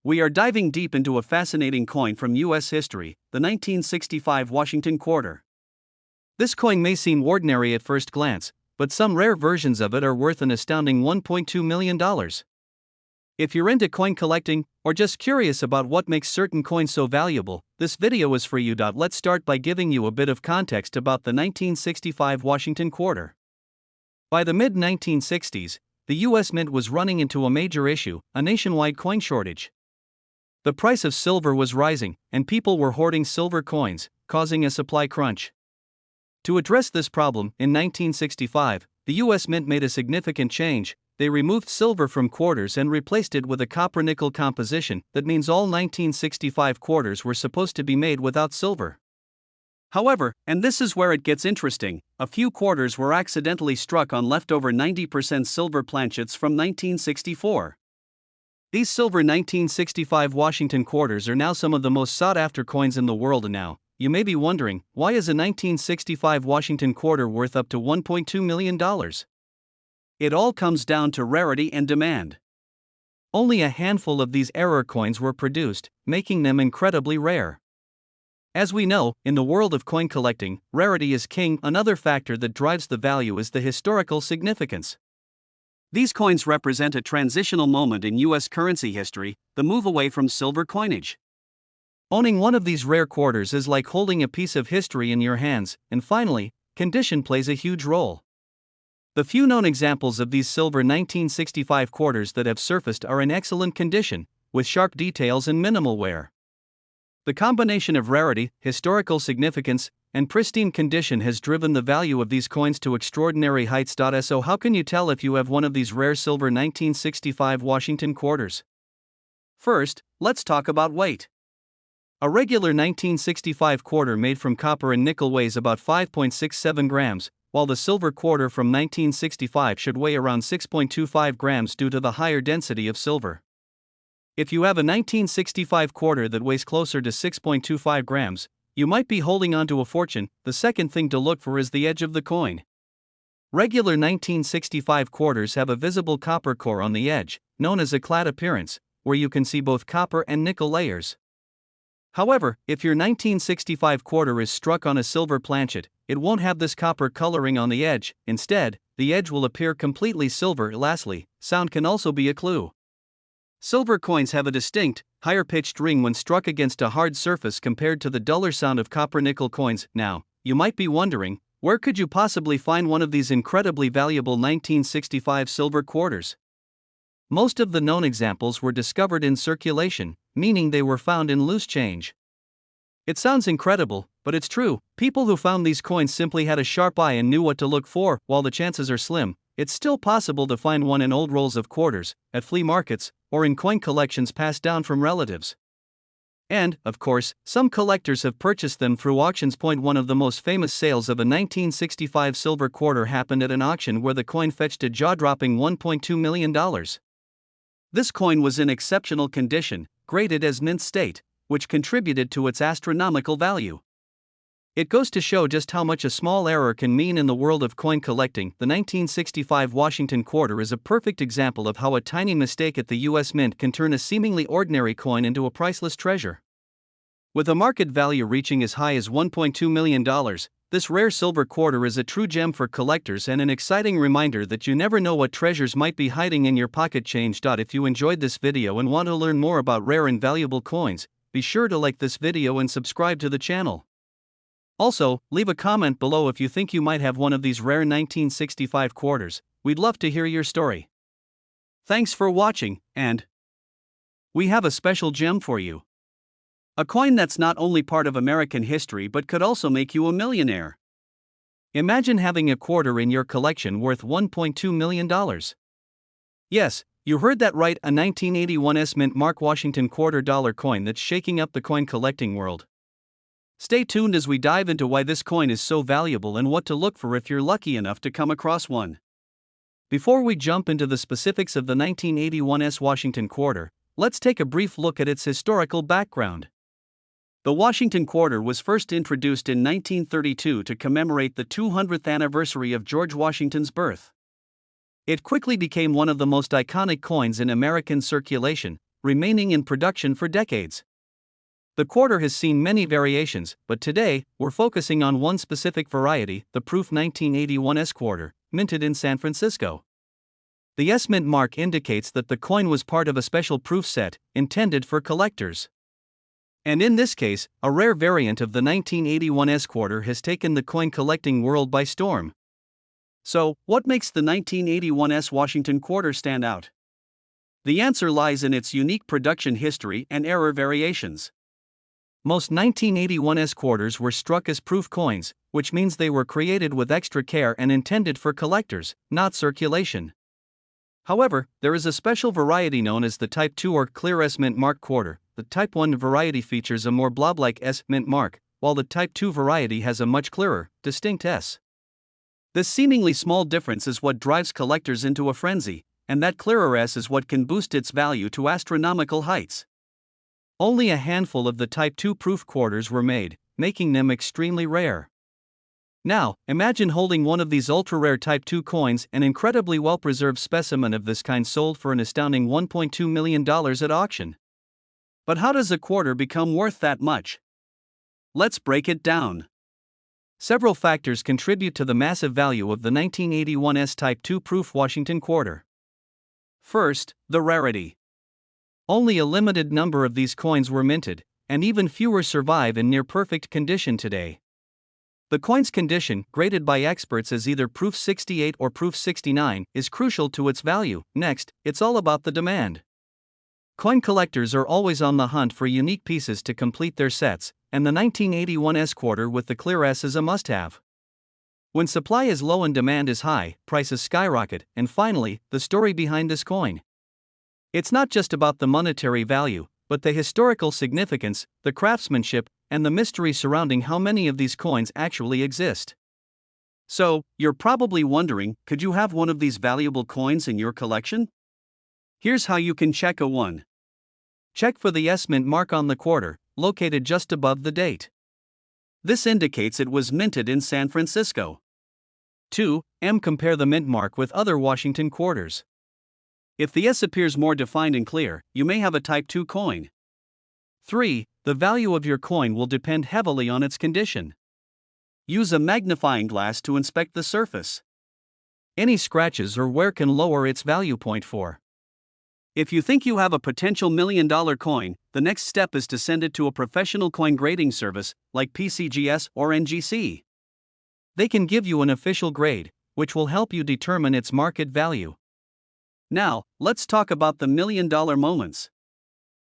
We are diving deep into a fascinating coin from U.S. history, the 1965 Washington quarter. This coin may seem ordinary at first glance, but some rare versions of it are worth an astounding $1.2 million. If you're into coin collecting, or just curious about what makes certain coins so valuable, this video is for you. Let's start by giving you a bit of context about the 1965 Washington quarter. By the mid-1960s, the U.S. Mint was running into a major issue, a nationwide coin shortage. The price of silver was rising, and people were hoarding silver coins, causing a supply crunch. To address this problem, in 1965, the U.S. Mint made a significant change. They removed silver from quarters and replaced it with a copper-nickel composition. That means all 1965 quarters were supposed to be made without silver. However, and this is where it gets interesting, a few quarters were accidentally struck on leftover 90% silver planchets from 1964. These silver 1965 Washington quarters are now some of the most sought-after coins in the world. Now, you may be wondering, why is a 1965 Washington quarter worth up to $1.2 million? It all comes down to rarity and demand. Only a handful of these error coins were produced, making them incredibly rare. As we know, in the world of coin collecting, rarity is king. Another factor that drives the value is the historical significance. These coins represent a transitional moment in U.S. currency history, the move away from silver coinage. Owning one of these rare quarters is like holding a piece of history in your hands. And finally, condition plays a huge role. The few known examples of these silver 1965 quarters that have surfaced are in excellent condition, with sharp details and minimal wear. The combination of rarity, historical significance, and pristine condition has driven the value of these coins to extraordinary heights. So how can you tell if you have one of these rare silver 1965 Washington quarters? First, let's talk about weight. A regular 1965 quarter made from copper and nickel weighs about 5.67 grams, while the silver quarter from 1965 should weigh around 6.25 grams due to the higher density of silver. If you have a 1965 quarter that weighs closer to 6.25 grams, you might be holding onto a fortune. The second thing to look for is the edge of the coin. Regular 1965 quarters have a visible copper core on the edge, known as a clad appearance, where you can see both copper and nickel layers. However, if your 1965 quarter is struck on a silver planchet, it won't have this copper coloring on the edge. Instead, the edge will appear completely silver. Lastly, sound can also be a clue. Silver coins have a distinct, higher-pitched ring when struck against a hard surface compared to the duller sound of copper-nickel coins. Now, you might be wondering, where could you possibly find one of these incredibly valuable 1965 silver quarters? Most of the known examples were discovered in circulation, meaning they were found in loose change. It sounds incredible, but it's true. People who found these coins simply had a sharp eye and knew what to look for. While the chances are slim, it's still possible to find one in old rolls of quarters, at flea markets, or in coin collections passed down from relatives. And, of course, some collectors have purchased them through auctions. One of the most famous sales of a 1965 silver quarter happened at an auction where the coin fetched a jaw-dropping $1.2 million. This coin was in exceptional condition, graded as mint state, which contributed to its astronomical value. It goes to show just how much a small error can mean in the world of coin collecting. The 1965 Washington quarter is a perfect example of how a tiny mistake at the U.S. Mint can turn a seemingly ordinary coin into a priceless treasure. With a market value reaching as high as $1.2 million, this rare silver quarter is a true gem for collectors and an exciting reminder that you never know what treasures might be hiding in your pocket change. If you enjoyed this video and want to learn more about rare and valuable coins, be sure to like this video and subscribe to the channel. Also, leave a comment below if you think you might have one of these rare 1965 quarters. We'd love to hear your story. Thanks for watching, and we have a special gem for you. A coin that's not only part of American history but could also make you a millionaire. Imagine having a quarter in your collection worth $1.2 million. Yes, you heard that right, a 1981 Mint Mark Washington $quarter coin that's shaking up the coin collecting world. Stay tuned as we dive into why this coin is so valuable and what to look for if you're lucky enough to come across one. Before we jump into the specifics of the 1981 Washington quarter, let's take a brief look at its historical background. The Washington quarter was first introduced in 1932 to commemorate the 200th anniversary of George Washington's birth. It quickly became one of the most iconic coins in American circulation, remaining in production for decades. The quarter has seen many variations, but today, we're focusing on one specific variety, the Proof 1981 S quarter, minted in San Francisco. The S mint mark indicates that the coin was part of a special proof set, intended for collectors. And in this case, a rare variant of the 1981 S quarter has taken the coin collecting world by storm. So, what makes the 1981 S Washington quarter stand out? The answer lies in its unique production history and error variations. Most 1981 S quarters were struck as proof coins, which means they were created with extra care and intended for collectors, not circulation. However, there is a special variety known as the Type 2 or clear S mint mark quarter. The Type 1 variety features a more blob-like S mint mark, while the Type 2 variety has a much clearer, distinct S. This seemingly small difference is what drives collectors into a frenzy, and that clearer S is what can boost its value to astronomical heights. Only a handful of the Type 2 proof quarters were made, making them extremely rare. Now, imagine holding one of these ultra-rare Type 2 coins, an incredibly well-preserved specimen of this kind sold for an astounding $1.2 million at auction. But how does a quarter become worth that much? Let's break it down. Several factors contribute to the massive value of the 1981 S Type 2 proof Washington quarter. First, the rarity. Only a limited number of these coins were minted, and even fewer survive in near-perfect condition today. The coin's condition, graded by experts as either Proof 68 or Proof 69, is crucial to its value. Next, it's all about the demand. Coin collectors are always on the hunt for unique pieces to complete their sets, and the 1981 S quarter with the clear S is a must-have. When supply is low and demand is high, prices skyrocket, and finally, the story behind this coin. It's not just about the monetary value, but the historical significance, the craftsmanship, and the mystery surrounding how many of these coins actually exist. So, you're probably wondering, could you have one of these valuable coins in your collection? Here's how you can check a 1. Check for the S mint mark on the quarter, located just above the date. This indicates it was minted in San Francisco. 2. Compare the mint mark with other Washington quarters. If the S appears more defined and clear, you may have a Type 2 coin. 3. The value of your coin will depend heavily on its condition. Use a magnifying glass to inspect the surface. Any scratches or wear can lower its value point for. If you think you have a potential $1 million coin, the next step is to send it to a professional coin grading service, like PCGS or NGC. They can give you an official grade, which will help you determine its market value. Now, let's talk about the $1 million moments.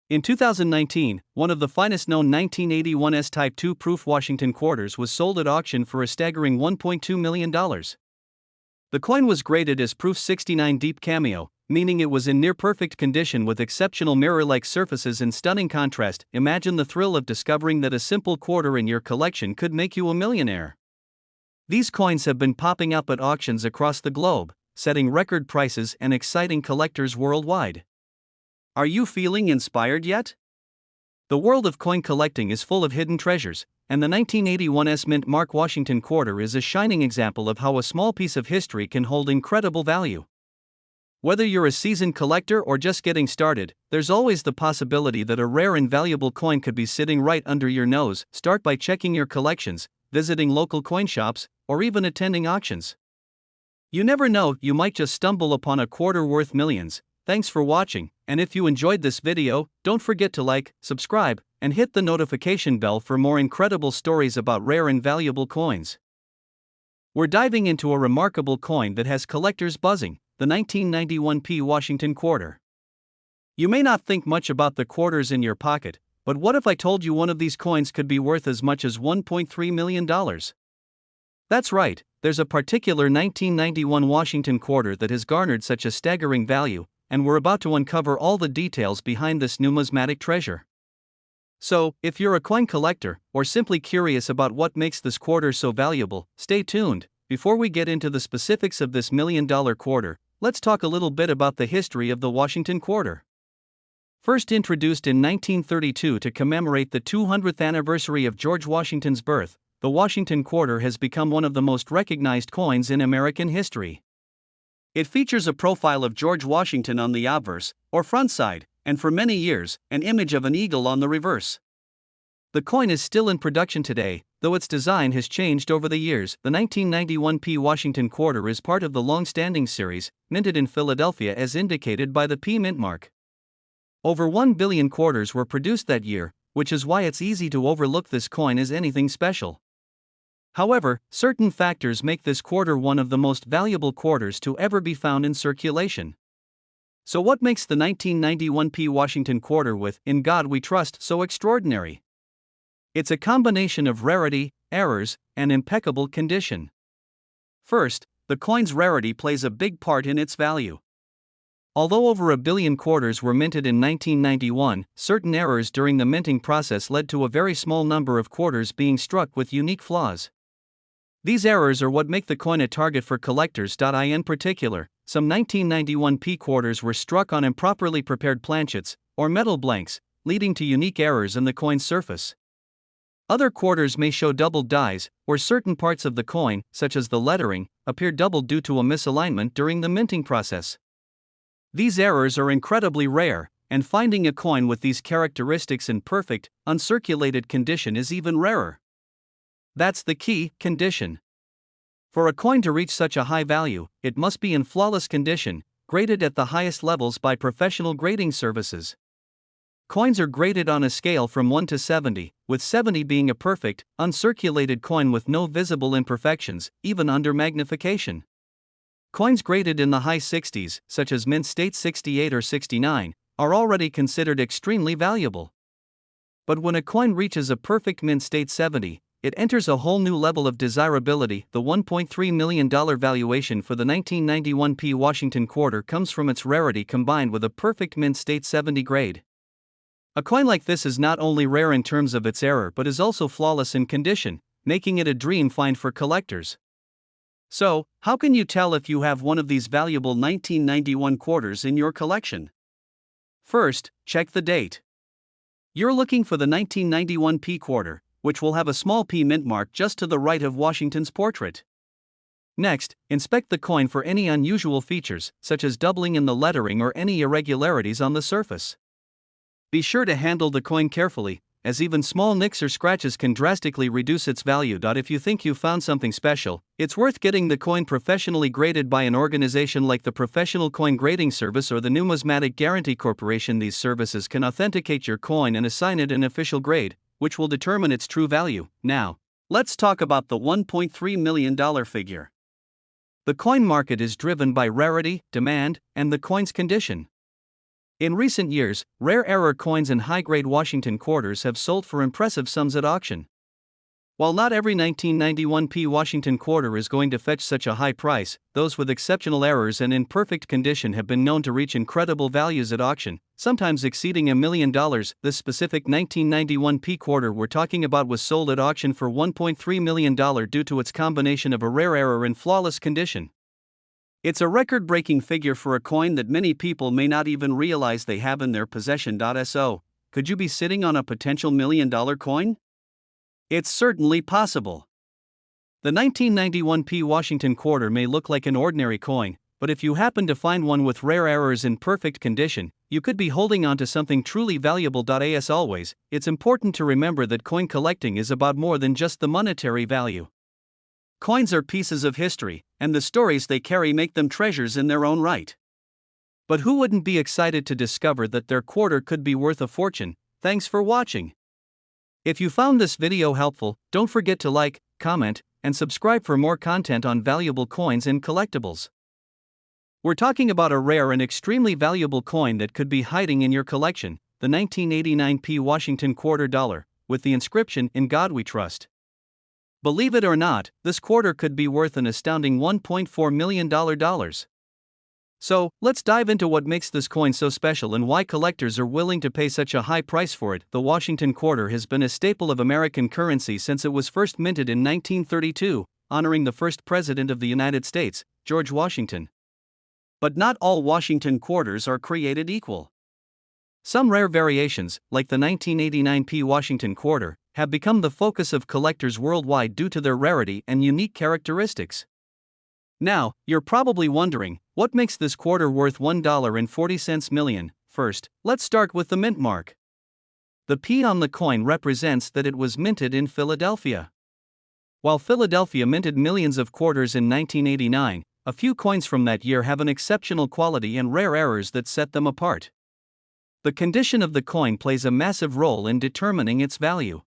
In 2019, one of the finest known 1981 S Type 2 proof Washington quarters was sold at auction for a staggering $1.2 million. The coin was graded as Proof 69 Deep Cameo, meaning it was in near-perfect condition with exceptional mirror-like surfaces and stunning contrast. Imagine the thrill of discovering that a simple quarter in your collection could make you a millionaire. These coins have been popping up at auctions across the globe, setting record prices and exciting collectors worldwide. Are you feeling inspired yet? The world of coin collecting is full of hidden treasures, and the 1981 S mint mark Washington quarter is a shining example of how a small piece of history can hold incredible value. Whether you're a seasoned collector or just getting started, there's always the possibility that a rare and valuable coin could be sitting right under your nose. Start by checking your collections, visiting local coin shops, or even attending auctions. You never know, you might just stumble upon a quarter worth millions. Thanks for watching, and if you enjoyed this video, don't forget to like, subscribe, and hit the notification bell for more incredible stories about rare and valuable coins. We're diving into a remarkable coin that has collectors buzzing, the 1991 P Washington quarter. You may not think much about the quarters in your pocket, but what if I told you one of these coins could be worth as much as $1.3 million? That's right, there's a particular 1991 Washington quarter that has garnered such a staggering value, and we're about to uncover all the details behind this numismatic treasure. So, if you're a coin collector, or simply curious about what makes this quarter so valuable, stay tuned. Before we get into the specifics of this $1 million quarter, let's talk a little bit about the history of the Washington quarter. First introduced in 1932 to commemorate the 200th anniversary of George Washington's birth, the Washington quarter has become one of the most recognized coins in American history. It features a profile of George Washington on the obverse, or front side, and for many years, an image of an eagle on the reverse. The coin is still in production today, though its design has changed over the years. The 1991 P Washington quarter is part of the long-standing series, minted in Philadelphia as indicated by the P mint mark. Over 1 billion quarters were produced that year, which is why it's easy to overlook this coin as anything special. However, certain factors make this quarter one of the most valuable quarters to ever be found in circulation. So what makes the 1991 P Washington quarter with "In God We Trust" so extraordinary? It's a combination of rarity, errors, and impeccable condition. First, the coin's rarity plays a big part in its value. Although over 1 billion quarters were minted in 1991, certain errors during the minting process led to a very small number of quarters being struck with unique flaws. These errors are what make the coin a target for collectors. In particular, some 1991 P quarters were struck on improperly prepared planchets, or metal blanks, leading to unique errors in the coin's surface. Other quarters may show doubled dies, or certain parts of the coin, such as the lettering, appear doubled due to a misalignment during the minting process. These errors are incredibly rare, and finding a coin with these characteristics in perfect, uncirculated condition is even rarer. That's the key: condition. For a coin to reach such a high value, it must be in flawless condition, graded at the highest levels by professional grading services. Coins are graded on a scale from 1 to 70, with 70 being a perfect, uncirculated coin with no visible imperfections, even under magnification. Coins graded in the high 60s, such as mint state 68 or 69, are already considered extremely valuable. But when a coin reaches a perfect mint state 70, it enters a whole new level of desirability. The $1.3 million valuation for the 1991 P Washington quarter comes from its rarity combined with a perfect mint state 70 grade. A coin like this is not only rare in terms of its error but is also flawless in condition, making it a dream find for collectors. So, how can you tell if you have one of these valuable 1991 quarters in your collection? First, check the date. You're looking for the 1991 P quarter, which will have a small P mint mark just to the right of Washington's portrait. Next, inspect the coin for any unusual features, such as doubling in the lettering or any irregularities on the surface. Be sure to handle the coin carefully, as even small nicks or scratches can drastically reduce its value. If you think you found something special, it's worth getting the coin professionally graded by an organization like the Professional Coin Grading Service or the Numismatic Guarantee Corporation. These services can authenticate your coin and assign it an official grade, which will determine its true value. Now, let's talk about the $1.3 million figure. The coin market is driven by rarity, demand, and the coin's condition. In recent years, rare error coins and high-grade Washington quarters have sold for impressive sums at auction. While not every 1991 P Washington quarter is going to fetch such a high price, those with exceptional errors and in perfect condition have been known to reach incredible values at auction, sometimes exceeding $1 million. This specific 1991 P quarter we're talking about was sold at auction for $1.3 million due to its combination of a rare error and flawless condition. It's a record-breaking figure for a coin that many people may not even realize they have in their possession. So, could you be sitting on a potential $1 million coin? It's certainly possible. The 1991 P Washington quarter may look like an ordinary coin, but if you happen to find one with rare errors in perfect condition, you could be holding on to something truly valuable. As always, it's important to remember that coin collecting is about more than just the monetary value. Coins are pieces of history, and the stories they carry make them treasures in their own right. But who wouldn't be excited to discover that their quarter could be worth a fortune? Thanks for watching. If you found this video helpful, don't forget to like, comment, and subscribe for more content on valuable coins and collectibles. We're talking about a rare and extremely valuable coin that could be hiding in your collection, the 1989 P Washington quarter dollar, with the inscription "In God We Trust." Believe it or not, this quarter could be worth an astounding $1.4 million. So, let's dive into what makes this coin so special and why collectors are willing to pay such a high price for it. The Washington quarter has been a staple of American currency since it was first minted in 1932, honoring the first president of the United States, George Washington. But not all Washington quarters are created equal. Some rare variations, like the 1989 P Washington quarter, have become the focus of collectors worldwide due to their rarity and unique characteristics. Now, you're probably wondering, what makes this quarter worth $1.40 million? First, let's start with the mint mark. The P on the coin represents that it was minted in Philadelphia. While Philadelphia minted millions of quarters in 1989, a few coins from that year have an exceptional quality and rare errors that set them apart. The condition of the coin plays a massive role in determining its value.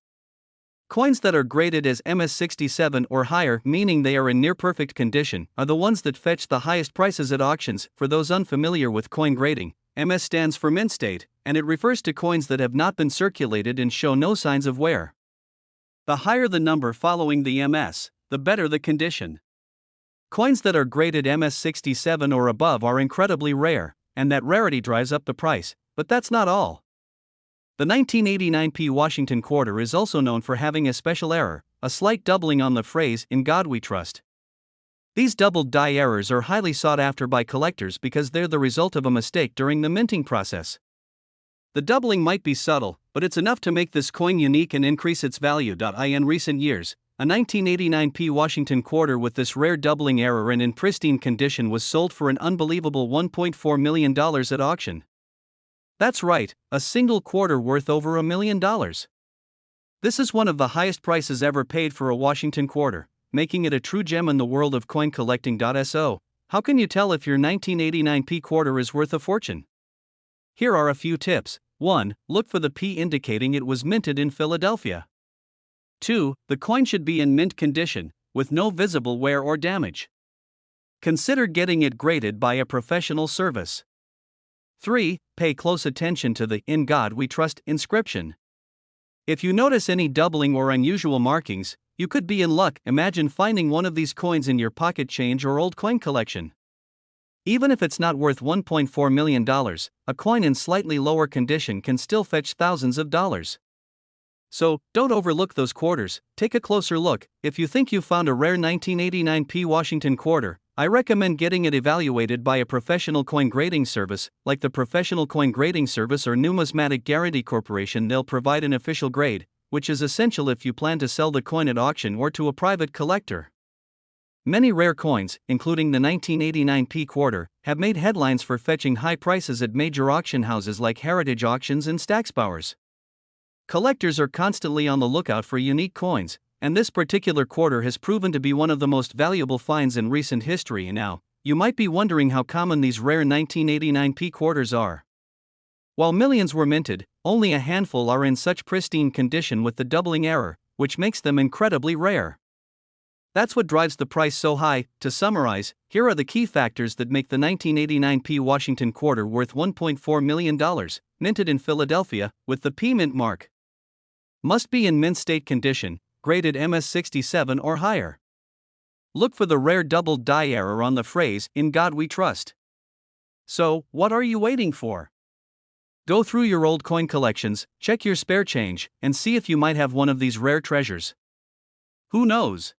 Coins that are graded as MS67 or higher, meaning they are in near-perfect condition, are the ones that fetch the highest prices at auctions. For those unfamiliar with coin grading, MS stands for mint state, and it refers to coins that have not been circulated and show no signs of wear. The higher the number following the MS, the better the condition. Coins that are graded MS67 or above are incredibly rare, and that rarity drives up the price, but that's not all. The 1989 P Washington quarter is also known for having a special error, a slight doubling on the phrase, "In God We Trust." These doubled die errors are highly sought after by collectors because they're the result of a mistake during the minting process. The doubling might be subtle, but it's enough to make this coin unique and increase its value. In recent years, a 1989 P Washington quarter with this rare doubling error and in pristine condition was sold for an unbelievable $1.4 million at auction. That's right, a single quarter worth over $1 million. This is one of the highest prices ever paid for a Washington quarter, making it a true gem in the world of coin collecting. So, how can you tell if your 1989 P quarter is worth a fortune? Here are a few tips. 1. Look for the P indicating it was minted in Philadelphia. 2. The coin should be in mint condition, with no visible wear or damage. Consider getting it graded by a professional service. 3. Pay close attention to the "In God We Trust" inscription. If you notice any doubling or unusual markings, you could be in luck. Imagine finding one of these coins in your pocket change or old coin collection. Even if it's not worth $1.4 million, a coin in slightly lower condition can still fetch thousands of dollars. So, don't overlook those quarters. Take a closer look. If you think you found a rare 1989 P Washington quarter, I recommend getting it evaluated by a professional coin grading service, like the Professional Coin Grading Service or Numismatic Guarantee Corporation. They'll provide an official grade, which is essential if you plan to sell the coin at auction or to a private collector. Many rare coins, including the 1989 P quarter, have made headlines for fetching high prices at major auction houses like Heritage Auctions and Stacksbowers. Collectors are constantly on the lookout for unique coins, and this particular quarter has proven to be one of the most valuable finds in recent history. And now, you might be wondering how common these rare 1989 P quarters are. While millions were minted, only a handful are in such pristine condition with the doubling error, which makes them incredibly rare. That's what drives the price so high. To summarize, here are the key factors that make the 1989 P Washington quarter worth $1.4 million, minted in Philadelphia, with the P mint mark. Must be in mint state condition, graded MS67 or higher. Look for the rare doubled die error on the phrase, "In God We Trust." So, what are you waiting for? Go through your old coin collections, check your spare change, and see if you might have one of these rare treasures. Who knows?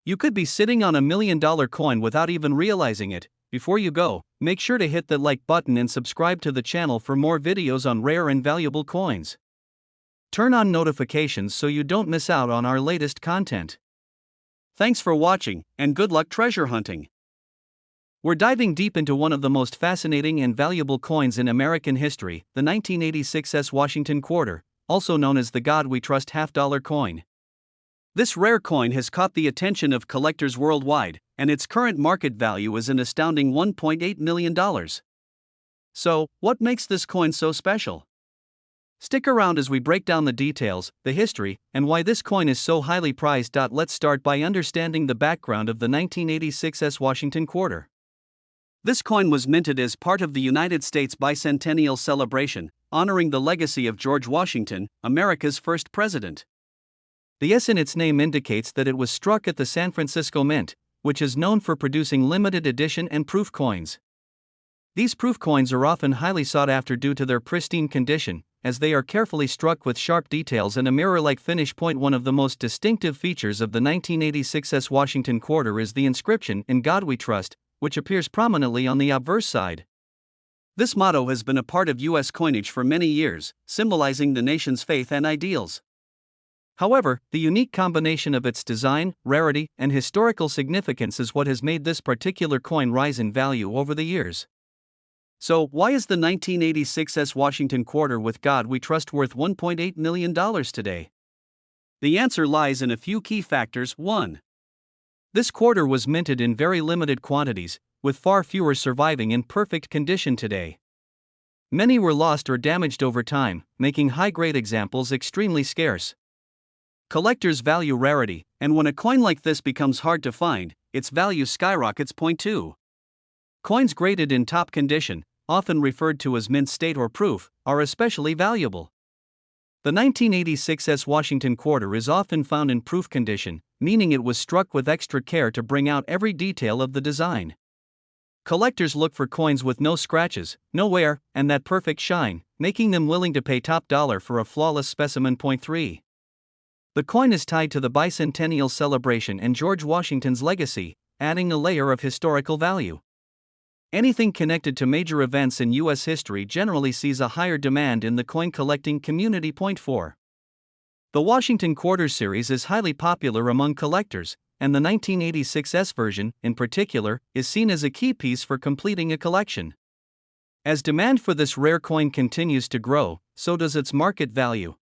You could be sitting on $1 million coin without even realizing it. Before you go, make sure to hit the like button and subscribe to the channel for more videos on rare and valuable coins. Turn on notifications so you don't miss out on our latest content. Thanks for watching, and good luck treasure hunting. We're diving deep into one of the most fascinating and valuable coins in American history, the 1986 Washington quarter, also known as the God We Trust half-dollar coin. This rare coin has caught the attention of collectors worldwide, and its current market value is an astounding $1.8 million. So, what makes this coin so special? Stick around as we break down the details, the history, and why this coin is so highly prized. Let's start by understanding the background of the 1986 Washington quarter. This coin was minted as part of the United States bicentennial celebration, honoring the legacy of George Washington, America's first president. The S in its name indicates that it was struck at the San Francisco Mint, which is known for producing limited edition and proof coins. These proof coins are often highly sought after due to their pristine condition, as they are carefully struck with sharp details and a mirror-like finish. One of the most distinctive features of the 1986 Washington quarter is the inscription, "In God We Trust," which appears prominently on the obverse side. This motto has been a part of U.S. coinage for many years, symbolizing the nation's faith and ideals. However, the unique combination of its design, rarity, and historical significance is what has made this particular coin rise in value over the years. So, why is the 1986 Washington quarter with God We Trust worth $1.8 million today? The answer lies in a few key factors. 1. This quarter was minted in very limited quantities, with far fewer surviving in perfect condition today. Many were lost or damaged over time, making high-grade examples extremely scarce. Collectors value rarity, and when a coin like this becomes hard to find, its value skyrockets. Point 2. Coins graded in top condition, often referred to as mint state or proof, are especially valuable. The 1986 Washington quarter is often found in proof condition, meaning it was struck with extra care to bring out every detail of the design. Collectors look for coins with no scratches, no wear, and that perfect shine, making them willing to pay top dollar for a flawless specimen. Point 3. The coin is tied to the bicentennial celebration and George Washington's legacy, adding a layer of historical value. Anything connected to major events in U.S. history generally sees a higher demand in the coin collecting community. Point 4. The Washington Quarter series is highly popular among collectors, and the 1986 version, in particular, is seen as a key piece for completing a collection. As demand for this rare coin continues to grow, so does its market value.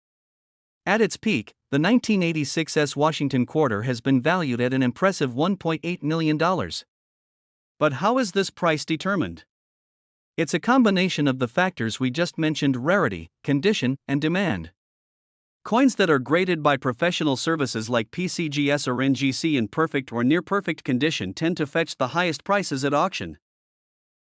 At its peak, the 1986 Washington quarter has been valued at an impressive $1.8 million. But how is this price determined? It's a combination of the factors we just mentioned: rarity, condition, and demand. Coins that are graded by professional services like PCGS or NGC in perfect or near-perfect condition tend to fetch the highest prices at auction.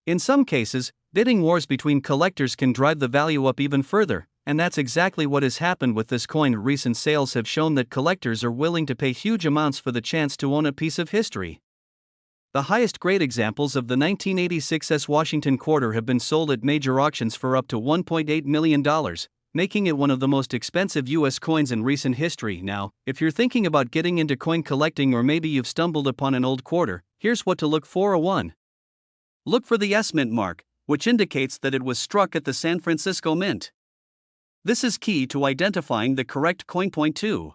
In some cases, bidding wars between collectors can drive the value up even further, and that's exactly what has happened with this coin. Recent sales have shown that collectors are willing to pay huge amounts for the chance to own a piece of history. The highest grade examples of the 1986 Washington quarter have been sold at major auctions for up to $1.8 million, making it one of the most expensive U.S. coins in recent history. Now, if you're thinking about getting into coin collecting, or maybe you've stumbled upon an old quarter, here's what to look for. 1. Look for the S Mint mark, which indicates that it was struck at the San Francisco Mint. This is key to identifying the correct coin. Point 2.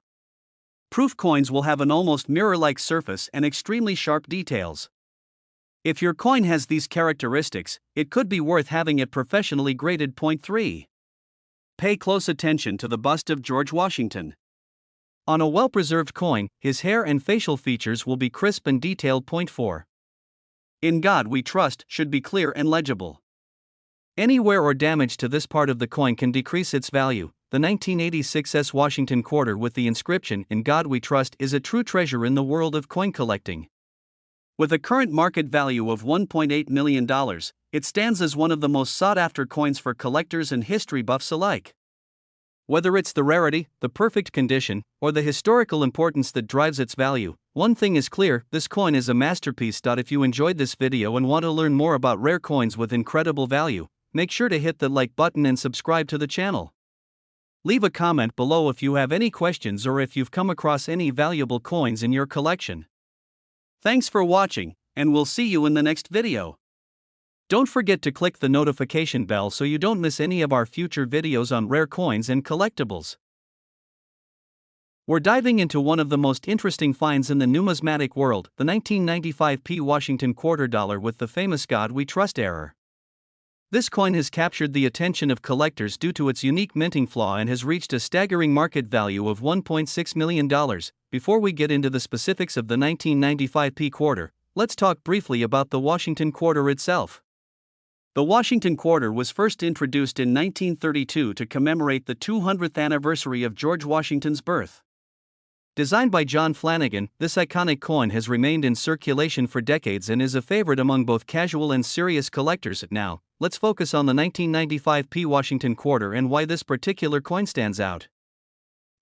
Proof coins will have an almost mirror-like surface and extremely sharp details. If your coin has these characteristics, it could be worth having it professionally graded. Point 3. Pay close attention to the bust of George Washington. On a well-preserved coin, his hair and facial features will be crisp and detailed. Point 4. In God We Trust should be clear and legible. Any wear or damage to this part of the coin can decrease its value. The 1986 Washington quarter with the inscription "In God We Trust" is a true treasure in the world of coin collecting. With a current market value of $1.8 million, it stands as one of the most sought-after coins for collectors and history buffs alike. Whether it's the rarity, the perfect condition, or the historical importance that drives its value, one thing is clear: this coin is a masterpiece. If you enjoyed this video and want to learn more about rare coins with incredible value, make sure to hit the like button and subscribe to the channel. Leave a comment below if you have any questions or if you've come across any valuable coins in your collection. Thanks for watching, and we'll see you in the next video. Don't forget to click the notification bell so you don't miss any of our future videos on rare coins and collectibles. We're diving into one of the most interesting finds in the numismatic world, the 1995 Washington quarter dollar with the famous God We Trust error. This coin has captured the attention of collectors due to its unique minting flaw and has reached a staggering market value of $1.6 million. Before we get into the specifics of the 1995 quarter, let's talk briefly about the Washington quarter itself. The Washington quarter was first introduced in 1932 to commemorate the 200th anniversary of George Washington's birth. Designed by John Flanagan, this iconic coin has remained in circulation for decades and is a favorite among both casual and serious collectors. Now, let's focus on the 1995 Washington quarter and why this particular coin stands out.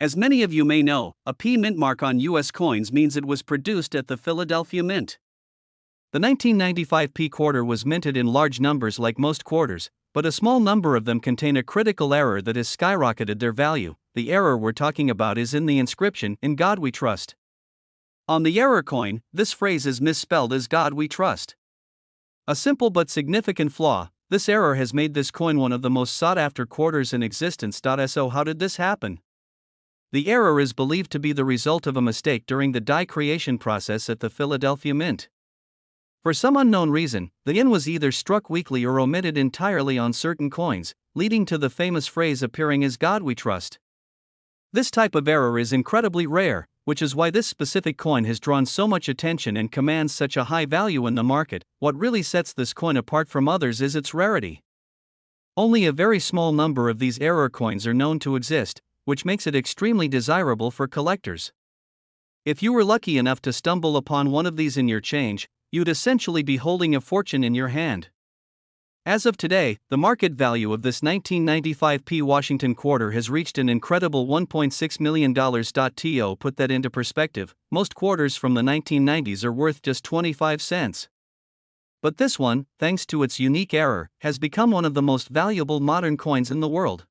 As many of you may know, a P mint mark on U.S. coins means it was produced at the Philadelphia Mint. The 1995 quarter was minted in large numbers like most quarters, but a small number of them contain a critical error that has skyrocketed their value. The error we're talking about is in the inscription, "In God We Trust." On the error coin, this phrase is misspelled as "God We Trust." A simple but significant flaw, this error has made this coin one of the most sought-after quarters in existence. So how did this happen? The error is believed to be the result of a mistake during the die creation process at the Philadelphia Mint. For some unknown reason, the N was either struck weakly or omitted entirely on certain coins, leading to the famous phrase appearing as "God we trust." This type of error is incredibly rare, which is why this specific coin has drawn so much attention and commands such a high value in the market. What really sets this coin apart from others is its rarity. Only a very small number of these error coins are known to exist, which makes it extremely desirable for collectors. If you were lucky enough to stumble upon one of these in your change, you'd essentially be holding a fortune in your hand. As of today, the market value of this 1995 P Washington quarter has reached an incredible $1.6 million. To put that into perspective, most quarters from the 1990s are worth just 25 cents. But this one, thanks to its unique error, has become one of the most valuable modern coins in the world.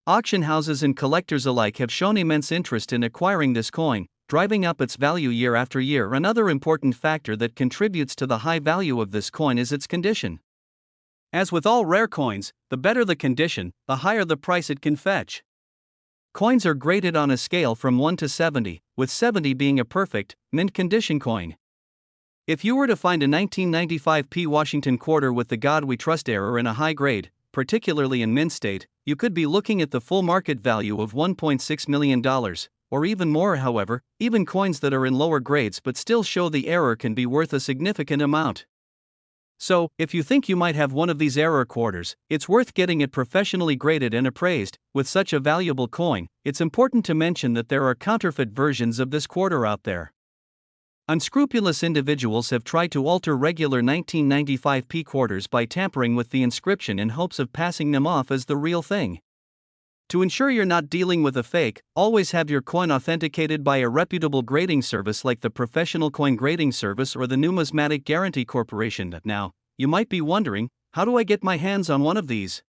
Auction houses and collectors alike have shown immense interest in acquiring this coin, driving up its value year after year. Another important factor that contributes to the high value of this coin is its condition. As with all rare coins, the better the condition, the higher the price it can fetch. Coins are graded on a scale from 1 to 70, with 70 being a perfect, mint condition coin. If you were to find a 1995 P Washington quarter with the "God we trust" error in a high grade, particularly in mint state, you could be looking at the full market value of $1.6 million, or even more. However, even coins that are in lower grades but still show the error can be worth a significant amount. So, if you think you might have one of these error quarters, it's worth getting it professionally graded and appraised. With such a valuable coin, it's important to mention that there are counterfeit versions of this quarter out there. Unscrupulous individuals have tried to alter regular 1995 P quarters by tampering with the inscription in hopes of passing them off as the real thing. To ensure you're not dealing with a fake, always have your coin authenticated by a reputable grading service like the Professional Coin Grading Service or the Numismatic Guarantee Corporation. Now, you might be wondering, how do I get my hands on one of these?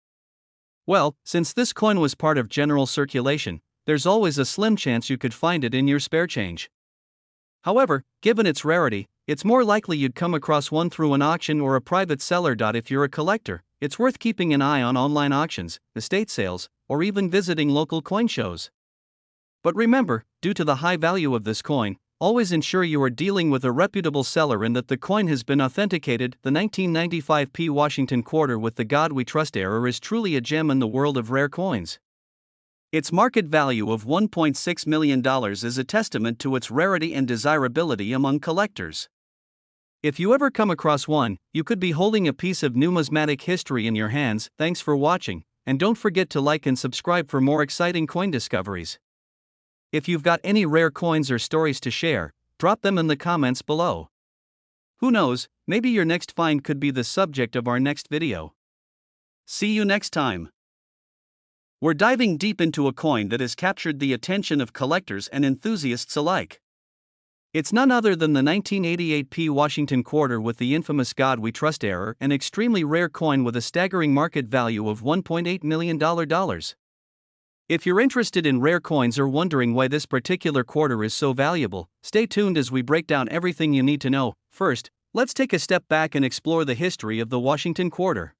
Well, since this coin was part of general circulation, there's always a slim chance you could find it in your spare change. However, given its rarity, it's more likely you'd come across one through an auction or a private seller. If you're a collector, it's worth keeping an eye on online auctions, estate sales, or even visiting local coin shows. But remember, due to the high value of this coin, always ensure you are dealing with a reputable seller and that the coin has been authenticated. The 1995 P Washington quarter with the "God we trust" error is truly a gem in the world of rare coins. Its market value of $1.6 million is a testament to its rarity and desirability among collectors. If you ever come across one, you could be holding a piece of numismatic history in your hands. Thanks for watching, and don't forget to like and subscribe for more exciting coin discoveries. If you've got any rare coins or stories to share, drop them in the comments below. Who knows, maybe your next find could be the subject of our next video. See you next time. We're diving deep into a coin that has captured the attention of collectors and enthusiasts alike. It's none other than the 1988 P Washington quarter with the infamous "God we trust" error, an extremely rare coin with a staggering market value of $1.8 million. If you're interested in rare coins or wondering why this particular quarter is so valuable, stay tuned as we break down everything you need to know. First, let's take a step back and explore the history of the Washington quarter.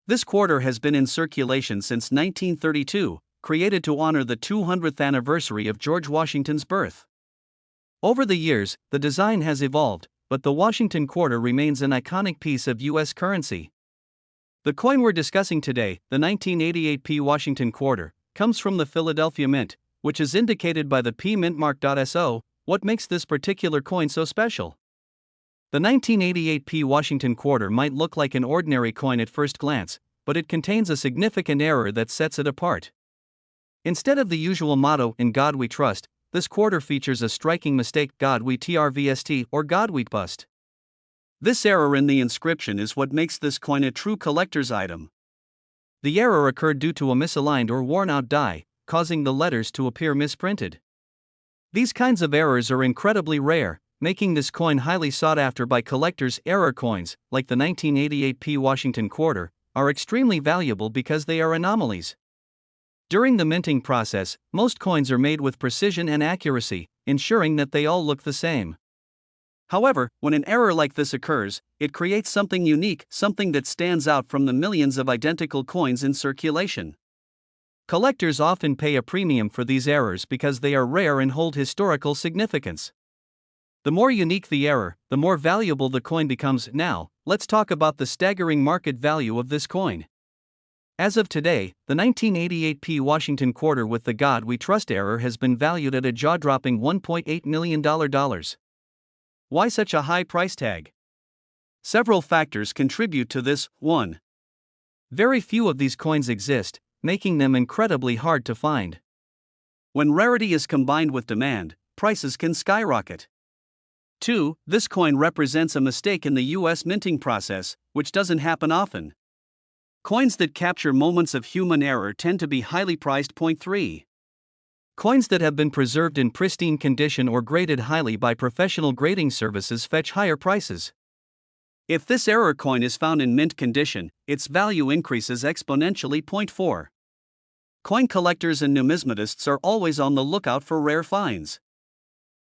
This quarter has been in circulation since 1932, created to honor the 200th anniversary of George Washington's birth. Over the years, the design has evolved, but the Washington quarter remains an iconic piece of U.S. currency. The coin we're discussing today, the 1988 P Washington quarter, comes from the Philadelphia Mint, which is indicated by the P mint mark. So, what makes this particular coin so special? The 1988 P Washington quarter might look like an ordinary coin at first glance, but it contains a significant error that sets it apart. Instead of the usual motto, "In God we trust," this quarter features a striking mistake, "God we trust," or "God we bust." This error in the inscription is what makes this coin a true collector's item. The error occurred due to a misaligned or worn-out die, causing the letters to appear misprinted. These kinds of errors are incredibly rare, making this coin highly sought after by collectors. Error coins, like the 1988 P Washington quarter, are extremely valuable because they are anomalies. During the minting process, most coins are made with precision and accuracy, ensuring that they all look the same. However, when an error like this occurs, it creates something unique, something that stands out from the millions of identical coins in circulation. Collectors often pay a premium for these errors because they are rare and hold historical significance. The more unique the error, the more valuable the coin becomes. Now, let's talk about the staggering market value of this coin. As of today, the 1988 P Washington quarter with the God We Trust error has been valued at a jaw-dropping $1.8 million. Why such a high price tag? Several factors contribute to this. 1. Very few of these coins exist, making them incredibly hard to find. When rarity is combined with demand, prices can skyrocket. 2. This coin represents a mistake in the US minting process, which doesn't happen often. Coins that capture moments of human error tend to be highly priced. 3. Coins that have been preserved in pristine condition or graded highly by professional grading services fetch higher prices. If this error coin is found in mint condition, its value increases exponentially. 4. Coin collectors and numismatists are always on the lookout for rare finds.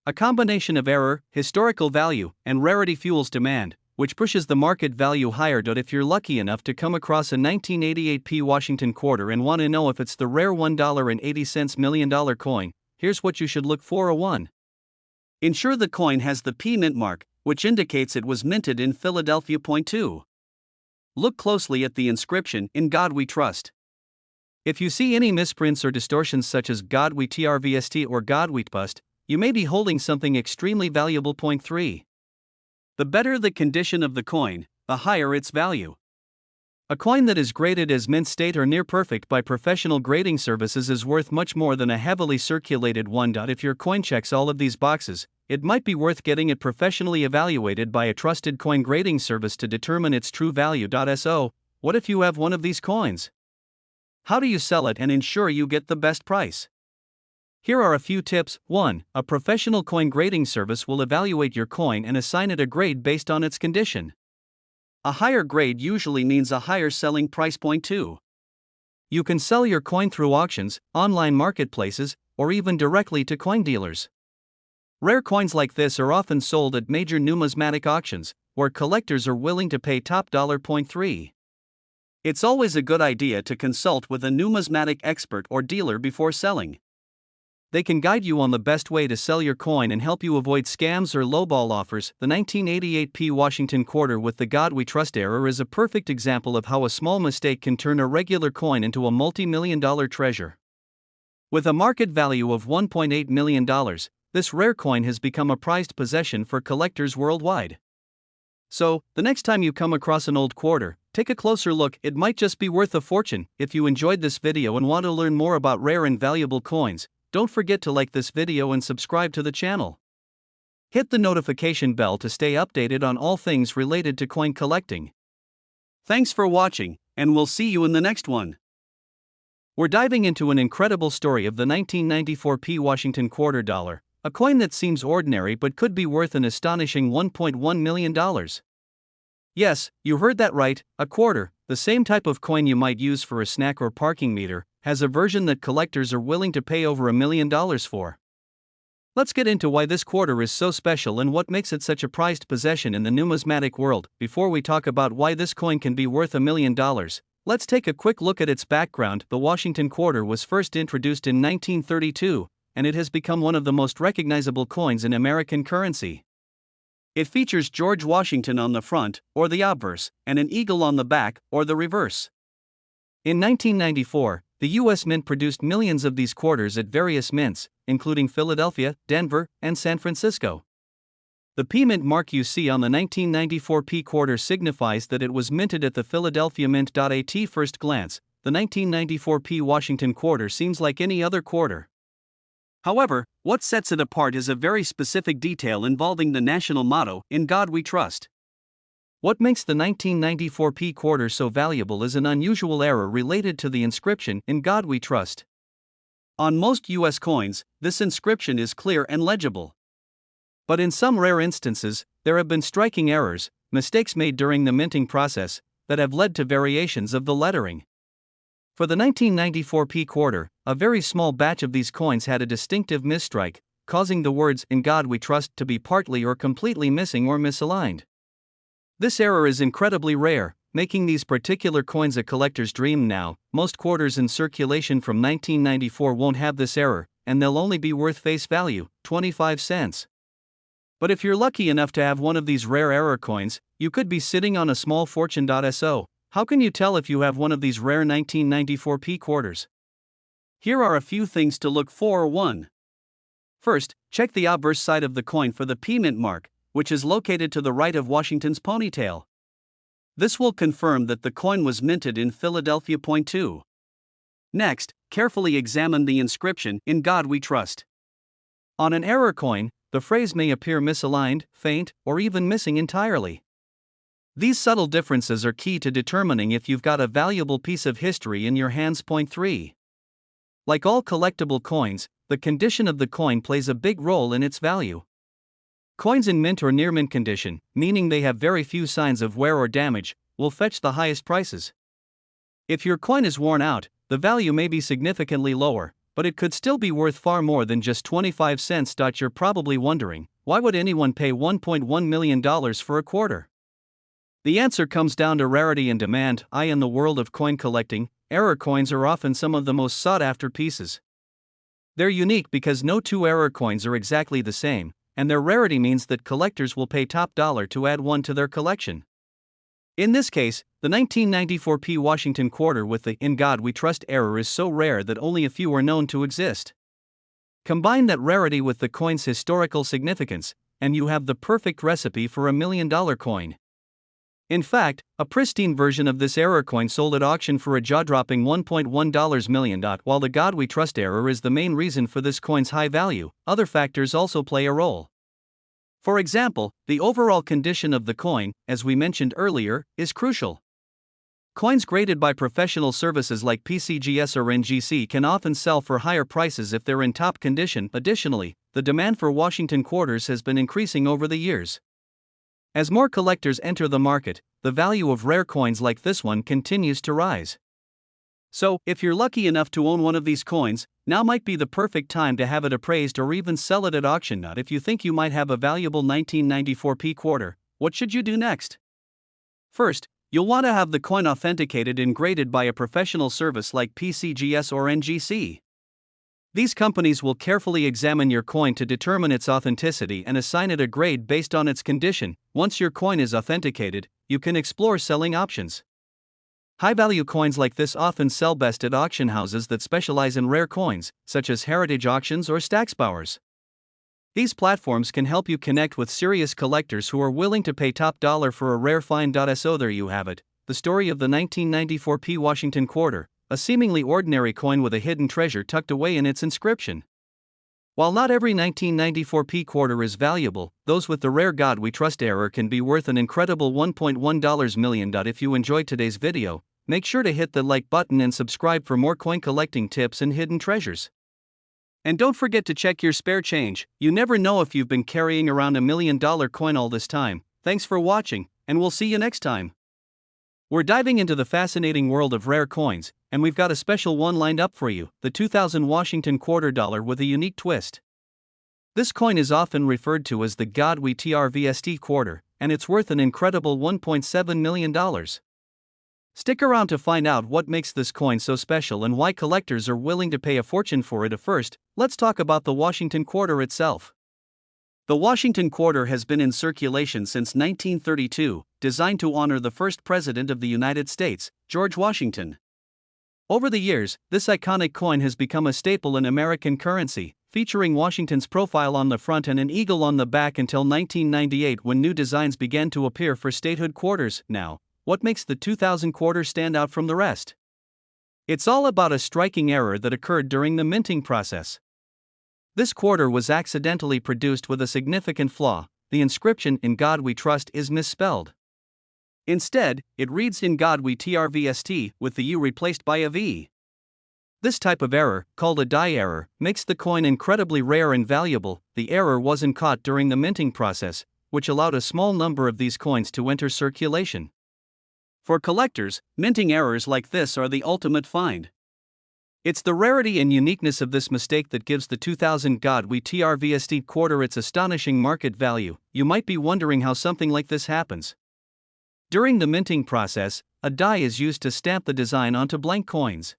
A combination of error, historical value, and rarity fuels demand, which pushes the market value higher. If you're lucky enough to come across a 1988 P Washington quarter and want to know if it's the rare $1.80 million coin, here's what you should look for. 1. Ensure the coin has the P mint mark, which indicates it was minted in Philadelphia. 2. Look closely at the inscription, "In God We Trust." If you see any misprints or distortions such as God We Trust or God We Bust, you may be holding something extremely valuable. 3. The better the condition of the coin, the higher its value. A coin that is graded as mint state or near perfect by professional grading services is worth much more than a heavily circulated one. If your coin checks all of these boxes, it might be worth getting it professionally evaluated by a trusted coin grading service to determine its true value. So, what if you have one of these coins? How do you sell it and ensure you get the best price? Here are a few tips. 1. A professional coin grading service will evaluate your coin and assign it a grade based on its condition. A higher grade usually means a higher selling price. 2. You can sell your coin through auctions, online marketplaces, or even directly to coin dealers. Rare coins like this are often sold at major numismatic auctions, where collectors are willing to pay top dollar. 3. It's always a good idea to consult with a numismatic expert or dealer before selling. They can guide you on the best way to sell your coin and help you avoid scams or lowball offers. The 1988 P Washington quarter with the God We Trust error is a perfect example of how a small mistake can turn a regular coin into a multi-million-dollar treasure. With a market value of $1.8 million, this rare coin has become a prized possession for collectors worldwide. So, the next time you come across an old quarter, take a closer look. It might just be worth a fortune. If you enjoyed this video and want to learn more about rare and valuable coins, don't forget to like this video and subscribe to the channel. Hit the notification bell to stay updated on all things related to coin collecting. Thanks for watching, and we'll see you in the next one. We're diving into an incredible story of the 1994 P Washington quarter dollar, a coin that seems ordinary but could be worth an astonishing $1.1 million. Yes, you heard that right, a quarter, the same type of coin you might use for a snack or parking meter, has a version that collectors are willing to pay over $1 million for. Let's get into why this quarter is so special and what makes it such a prized possession in the numismatic world. Before we talk about why this coin can be worth $1 million, let's take a quick look at its background. The Washington quarter was first introduced in 1932, and it has become one of the most recognizable coins in American currency. It features George Washington on the front, or the obverse, and an eagle on the back, or the reverse. In 1994, the U.S. Mint produced millions of these quarters at various mints, including Philadelphia, Denver, and San Francisco. The P Mint mark you see on the 1994 P quarter signifies that it was minted at the Philadelphia Mint. At first glance, the 1994 P Washington quarter seems like any other quarter. However, what sets it apart is a very specific detail involving the national motto, "In God We Trust." What makes the 1994 P quarter so valuable is an unusual error related to the inscription, "In God We Trust." On most U.S. coins, this inscription is clear and legible. But in some rare instances, there have been striking errors, mistakes made during the minting process, that have led to variations of the lettering. For the 1994 P quarter, a very small batch of these coins had a distinctive misstrike, causing the words, "In God We Trust," to be partly or completely missing or misaligned. This error is incredibly rare, making these particular coins a collector's dream now. Most quarters in circulation from 1994 won't have this error, and they'll only be worth face value, 25 cents. But if you're lucky enough to have one of these rare error coins, you could be sitting on a small fortune. So, how can you tell if you have one of these rare 1994p quarters? Here are a few things to look for. 1. First, check the obverse side of the coin for the P mint mark, which is located to the right of Washington's ponytail. This will confirm that the coin was minted in Philadelphia. Point 2. Next, carefully examine the inscription, "In God We Trust." On an error coin, the phrase may appear misaligned, faint, or even missing entirely. These subtle differences are key to determining if you've got a valuable piece of history in your hands. Point 3. Like all collectible coins, the condition of the coin plays a big role in its value. Coins in mint or near mint condition, meaning they have very few signs of wear or damage, will fetch the highest prices. If your coin is worn out, the value may be significantly lower, but it could still be worth far more than just 25 cents. You're probably wondering, why would anyone pay $1.1 million for a quarter? The answer comes down to rarity and demand. In the world of coin collecting, error coins are often some of the most sought after pieces. They're unique because no two error coins are exactly the same, and their rarity means that collectors will pay top dollar to add one to their collection. In this case, the 1994p Washington quarter with the "In God We Trust" error is so rare that only a few are known to exist. Combine that rarity with the coin's historical significance, and you have the perfect recipe for a $1 million coin. In fact, a pristine version of this error coin sold at auction for a jaw-dropping $1.1 million. While the "God We Trust" error is the main reason for this coin's high value, other factors also play a role. For example, the overall condition of the coin, as we mentioned earlier, is crucial. Coins graded by professional services like PCGS or NGC can often sell for higher prices if they're in top condition. Additionally, the demand for Washington quarters has been increasing over the years. As more collectors enter the market, the value of rare coins like this one continues to rise. So, if you're lucky enough to own one of these coins, now might be the perfect time to have it appraised or even sell it at auction. If you think you might have a valuable 1994p quarter, what should you do next? First, you'll want to have the coin authenticated and graded by a professional service like PCGS or NGC. These companies will carefully examine your coin to determine its authenticity and assign it a grade based on its condition. Once your coin is authenticated, you can explore selling options. High-value coins like this often sell best at auction houses that specialize in rare coins, such as Heritage Auctions or Stacksbowers. These platforms can help you connect with serious collectors who are willing to pay top dollar for a rare find. So there you have it, the story of the 1994p Washington quarter, a seemingly ordinary coin with a hidden treasure tucked away in its inscription. While not every 1994p quarter is valuable, those with the rare "God We Trust" error can be worth an incredible $1.1 million. If you enjoyed today's video, make sure to hit the like button and subscribe for more coin collecting tips and hidden treasures. And don't forget to check your spare change. You never know if you've been carrying around a $1 million coin all this time. Thanks for watching, and we'll see you next time. We're diving into the fascinating world of rare coins, and we've got a special one lined up for you, the 2000 Washington quarter dollar with a unique twist. This coin is often referred to as the "God We Trust" quarter, and it's worth an incredible $1.7 million. Stick around to find out what makes this coin so special and why collectors are willing to pay a fortune for it. First, let's talk about the Washington quarter itself. The Washington quarter has been in circulation since 1932, designed to honor the first president of the United States, George Washington. Over the years, this iconic coin has become a staple in American currency, featuring Washington's profile on the front and an eagle on the back until 1998, when new designs began to appear for statehood quarters. Now, what makes the 2000 quarter stand out from the rest? It's all about a striking error that occurred during the minting process. This quarter was accidentally produced with a significant flaw. The inscription "In God We Trust" is misspelled. Instead, it reads "In God We Trust" with the U replaced by a V. This type of error, called a die error, makes the coin incredibly rare and valuable. The error wasn't caught during the minting process, which allowed a small number of these coins to enter circulation. For collectors, minting errors like this are the ultimate find. It's the rarity and uniqueness of this mistake that gives the 2000 God We Trust quarter its astonishing market value. You might be wondering how something like this happens. During the minting process, a die is used to stamp the design onto blank coins.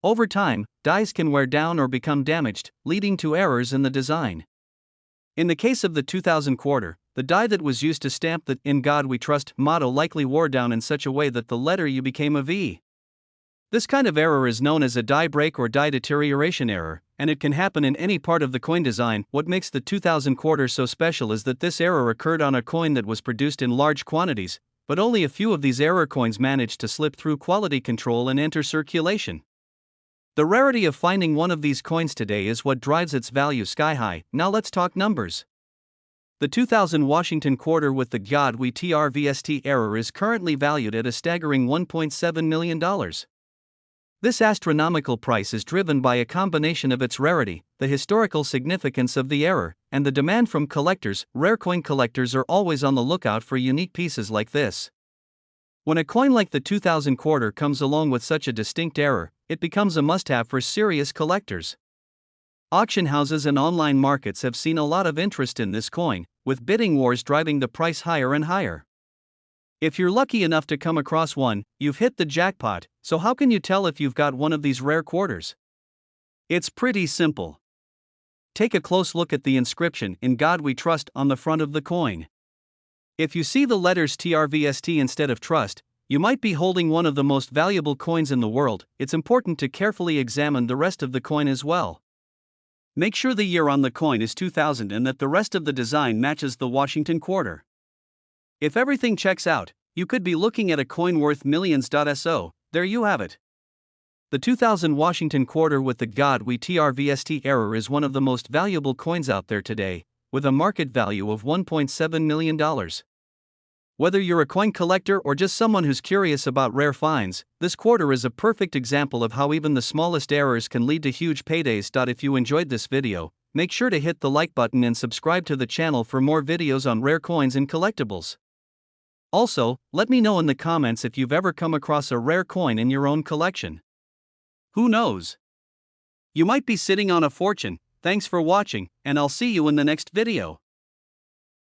Over time, dies can wear down or become damaged, leading to errors in the design. In the case of the 2000 quarter, the die that was used to stamp the "In God We Trust" motto likely wore down in such a way that the letter U became a V. This kind of error is known as a die break or die deterioration error, and it can happen in any part of the coin design. What makes the 2000 quarter so special is that this error occurred on a coin that was produced in large quantities, but only a few of these error coins managed to slip through quality control and enter circulation. The rarity of finding one of these coins today is what drives its value sky high. Now let's talk numbers. The 2000 Washington quarter with the God We Trust error is currently valued at a staggering $1.7 million. This astronomical price is driven by a combination of its rarity, the historical significance of the error, and the demand from collectors. Rare coin collectors are always on the lookout for unique pieces like this. When a coin like the 2000 quarter comes along with such a distinct error, it becomes a must-have for serious collectors. Auction houses and online markets have seen a lot of interest in this coin, with bidding wars driving the price higher and higher. If you're lucky enough to come across one, you've hit the jackpot. So how can you tell if you've got one of these rare quarters? It's pretty simple. Take a close look at the inscription "In God We Trust" on the front of the coin. If you see the letters TRVST instead of trust, you might be holding one of the most valuable coins in the world. It's important to carefully examine the rest of the coin as well. Make sure the year on the coin is 2000 and that the rest of the design matches the Washington quarter. If everything checks out, you could be looking at a coin worth millions. So, there you have it. The 2000 Washington quarter with the God We Trust error is one of the most valuable coins out there today, with a market value of $1.7 million. Whether you're a coin collector or just someone who's curious about rare finds, this quarter is a perfect example of how even the smallest errors can lead to huge paydays. If you enjoyed this video, make sure to hit the like button and subscribe to the channel for more videos on rare coins and collectibles. Also, let me know in the comments if you've ever come across a rare coin in your own collection. Who knows? You might be sitting on a fortune. Thanks for watching, and I'll see you in the next video.